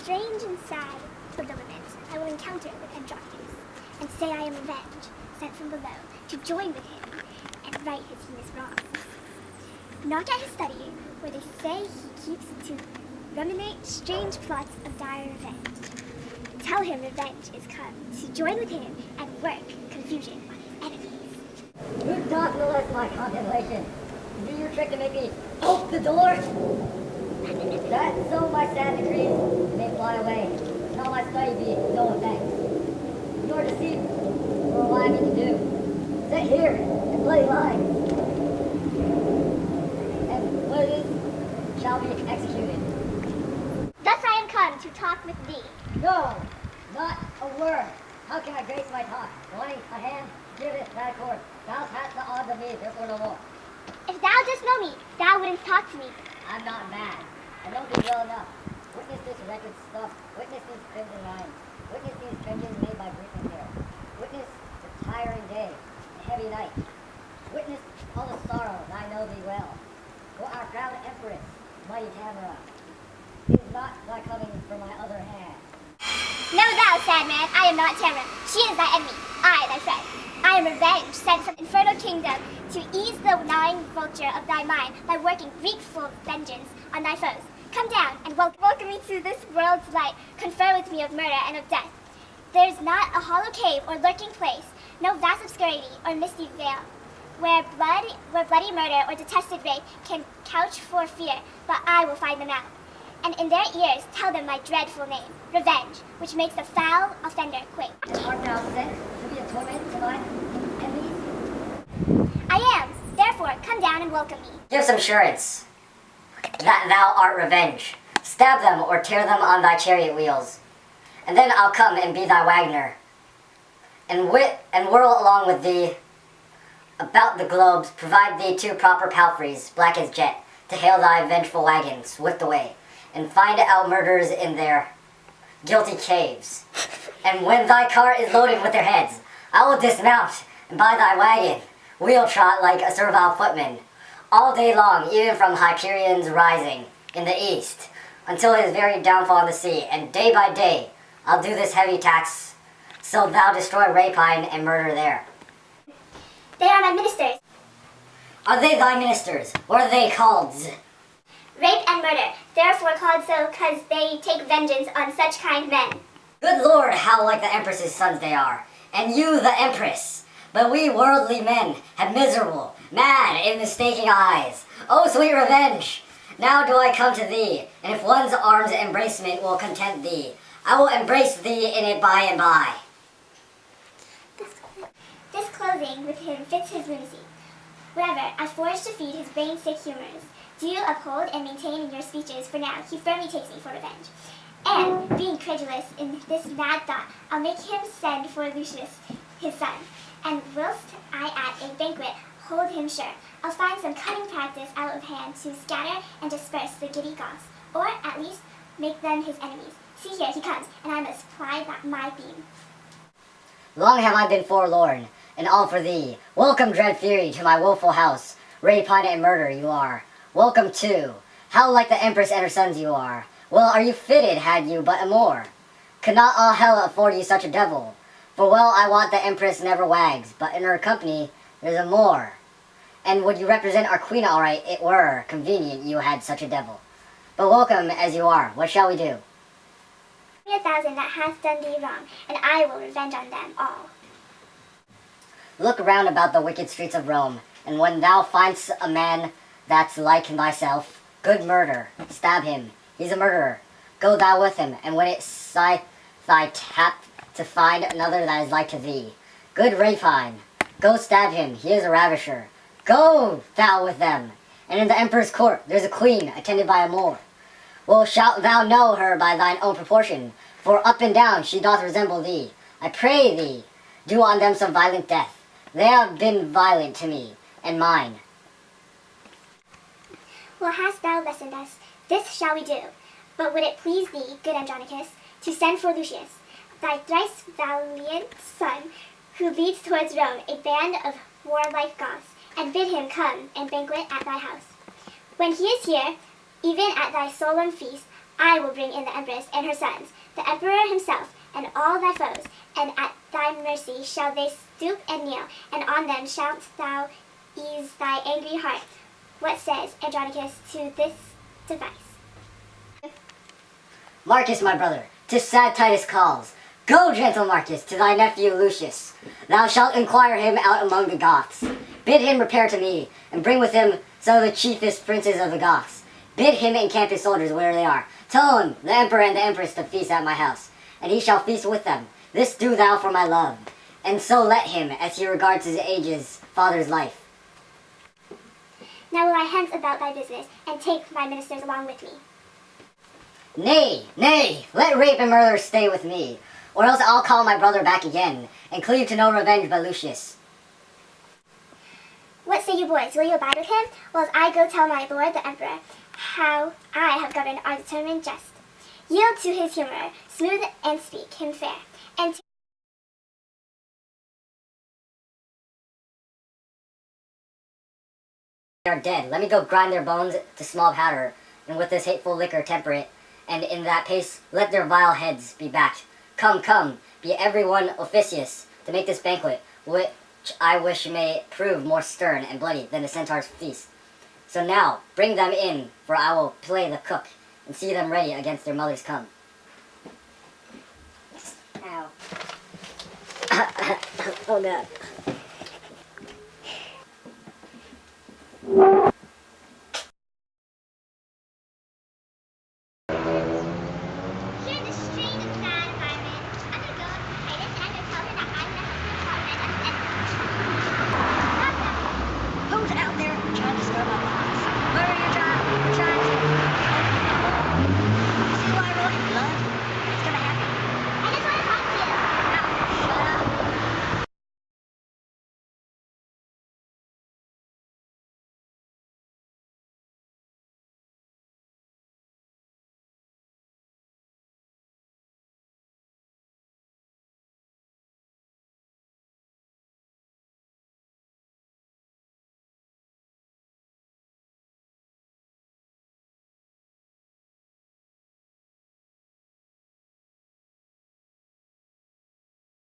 strange and sad predicament I will encounter with Andronicus, and say I am revenge, sent from below, to join with him and right his heinous wrongs. Not at his study, where they say he keeps to ruminate strange plots of dire revenge. Tell him revenge is come, to join with him and work confusion on his enemies. Do not molest my contemplation. Do your trick to make me open the door. That so my sad decrees may fly away, and all my study be no effect. Nor deceive or allow me to do. Sit here and bloody lie. And what it is shall be executed. Thus I am come to talk with thee. No, not a word. How can I grace my talk? Wanting a hand, give it that accord. Thou hast the odds of me, therefore no more. If thou dost know me, thou wouldn't talk to me. I'm not mad. I know thee well enough. Witness this wretched stuff. Witness these crimson lines. Witness these trenches made by Greek hair. Witness the tiring day, the heavy night. Witness all the sorrows, I know thee well. For our proud empress, mighty Tamara, is not thy coming from my other hand. Know thou, sad man, I am not Tamara. She is thy enemy, I thy friend. I am revenge, sent from infernal kingdom to ease the gnawing vulture of thy mind by working wreakful vengeance on thy foes. Come down and welcome me to this world's light. Confer with me of murder and of death. There's not a hollow cave or lurking place, no vast obscurity or misty veil, where bloody murder or detested rape can couch for fear, but I will find them out. And in their ears tell them my dreadful name, revenge, which makes the foul offender quake. Art thou sent to be a torment to mine enemies? I am. Therefore, come down and welcome me. Give some assurance that thou art revenge. Stab them or tear them on thy chariot wheels, and then I'll come and be thy wagoner, and whirl along with thee about the globes, provide thee two proper palfreys, black as jet, to hail thy vengeful wagon swift away, and find out murderers in their guilty caves. And when thy cart is loaded with their heads, I will dismount and by thy wagon wheel trot like a servile footman, all day long, even from Hyperion's rising in the east, until his very downfall in the sea, and day by day I'll do this heavy tax, so thou destroy rapine and murder there. They are my ministers. Are they thy ministers? What are they called? Rape and murder, therefore called so because they take vengeance on such kind men. Good Lord, how like the Empress's sons they are, and you the Empress. But we worldly men have miserable, mad, and mistaking eyes. Oh, sweet revenge! Now do I come to thee, and if one's arm's embracement will content thee, I will embrace thee in it by and by. This clothing with him fits his lunacy. Whatever I forge to feed his brain-sick humors, do you uphold and maintain in your speeches, for now he firmly takes me for revenge. And, being credulous in this mad thought, I'll make him send for Lucius, his son. And whilst I at a banquet hold him sure, I'll find some cunning practice out of hand to scatter and disperse the giddy Goths, or at least make them his enemies. See here, he comes, and I must ply my beam. Long have I been forlorn, and all for thee. Welcome, dread Fury, to my woeful house. Rapine and murder you are. Welcome too. How like the Empress and her sons you are. Well are you fitted, had you but a more. Could not all hell afford you such a devil? For well I wot the Empress never wags, but in her company there's a more. And would you represent our queen all right, it were convenient you had such a devil. But welcome as you are, what shall we do? 1,000 that hath done thee wrong, and I will revenge on them all. Look round about the wicked streets of Rome, and when thou find'st a man that's like thyself, good murder, stab him, he's a murderer. Go thou with him, and when it's thy tap to find another that is like to thee, good rapine, go stab him, he is a ravisher. Go thou with them, and in the emperor's court there's a queen attended by a Moor. Well, shalt thou know her by thine own proportion, for up and down she doth resemble thee. I pray thee, do on them some violent death. They have been violent to me, and mine. Well, hast thou lessened us? This shall we do. But would it please thee, good Andronicus, to send for Lucius, thy thrice valiant son, who leads towards Rome a band of warlike Goths, and bid him come and banquet at thy house. When he is here, even at thy solemn feast, I will bring in the empress and her sons, the emperor himself, and all thy foes, and at thy mercy shall they stoop and kneel, and on them shalt thou ease thy angry heart. What says Andronicus to this device? Marcus, my brother, 'tis sad Titus calls. Go, gentle Marcus, to thy nephew Lucius. Thou shalt inquire him out among the Goths. Bid him repair to me, and bring with him some of the chiefest princes of the Goths. Bid him encamp his soldiers where they are. Tell him, the emperor and the empress, to feast at my house, and he shall feast with them. This do thou for my love, and so let him, as he regards his age's father's life. Now will I hence about thy business, and take my ministers along with me. Nay, nay, let rape and murder stay with me, or else I'll call my brother back again, and cleave to no revenge by Lucius. What say you, boys? Will you abide with him, while I go tell my lord the emperor how I have governed our determined jest? Yield to his humor, smooth and speak him fair, and They are dead. Let me go grind their bones to small powder, and with this hateful liquor temper it, and in that pace let their vile heads be backed. Come, come, be every one officious to make this banquet, which I wish may prove more stern and bloody than the centaur's feast. So now, bring them in, for I will play the cook, and see them ready against their mothers come. Ow. Oh God. here in this strange and sad environment, I'm going to go up to Titus and I'm going to tell her that I'm going to have an apartment and Who's out there trying to stir my box? Where are you trying to? See why I wrote in blood? It's gonna happen. I just want to talk to you. Shut up.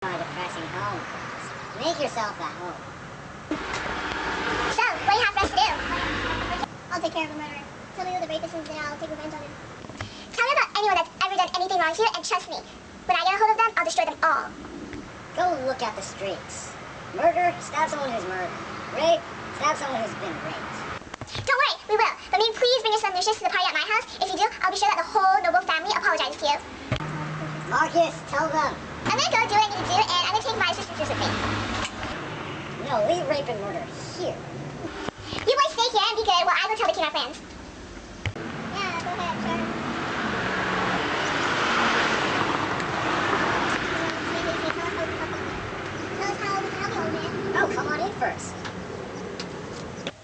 Depressing home. Make yourself at home. So, what do you have for us to do? I'll take care of the murderer. Tell me who the rapist is and I'll take revenge on him. Tell me about anyone that's ever done anything wrong here, and trust me, when I get a hold of them, I'll destroy them all. Go look at the streets. Murder, stab someone who's murdered. Rape, stab someone who's been raped. Don't worry, we will. But may you please bring your son Lucius to the party at my house. If you do, I'll be sure that the whole noble family apologizes to you. Marcus, tell them. I'm gonna go do what I need to do, and I'm gonna take my sisters with me. No, leave rape and murder here. You boys stay here and be good while I go tell the king our plans. Yeah, go ahead, sure. Tell us how we can help you, old man. Oh, come on in first.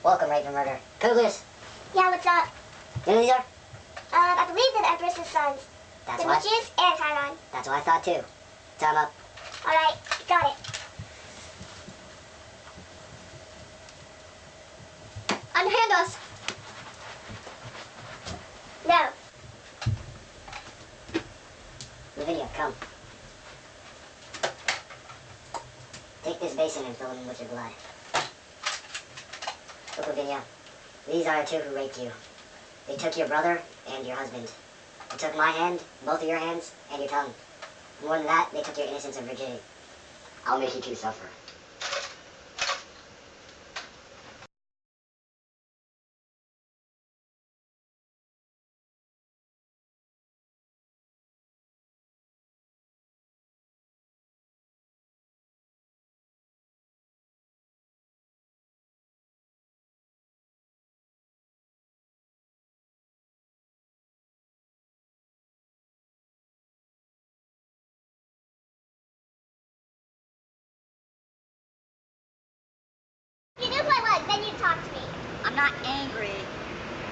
Welcome, rape and murder. Publius, Yeah, what's up? you know these are? I believe they're the Empress's sons. That's what. Demetrius and Chiron. That's what I thought too. Time up. Alright, got it. Unhand us. No. Lavinia, come. Take this basin and fill it in with your blood. Look, Lavinia, these are the two who raped you. They took your brother and your husband. They took my hand, both of your hands, and your tongue. More than that, they took your innocence and virginity. I'll make you two suffer. If you knew who I was, then you'd talk to me. I'm not angry.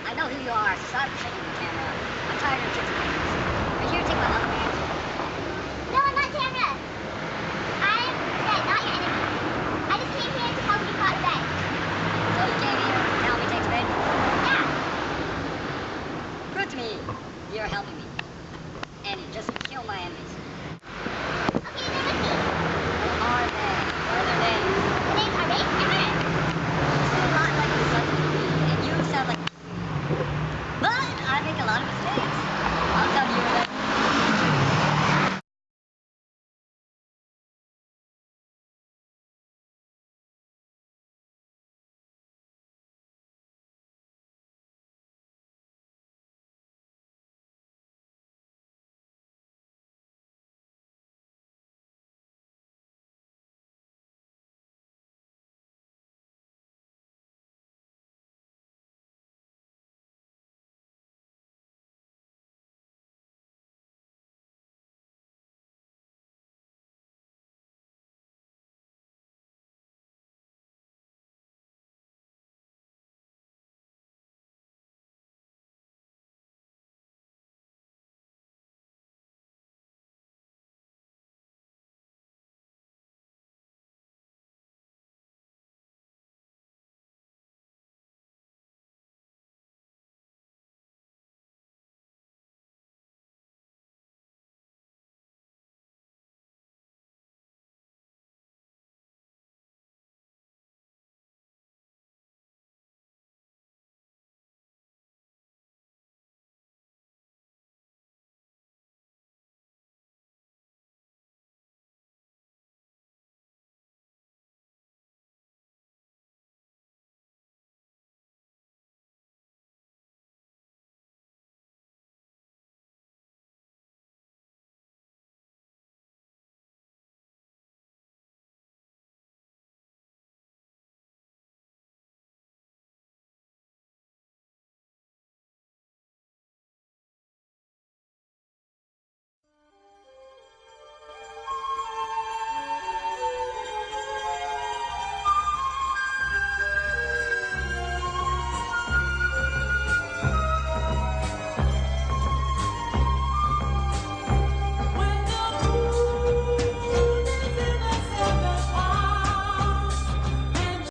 I know who you are, so stop shaking the camera. I'm tired of your kids' games. Are you here to take my other man?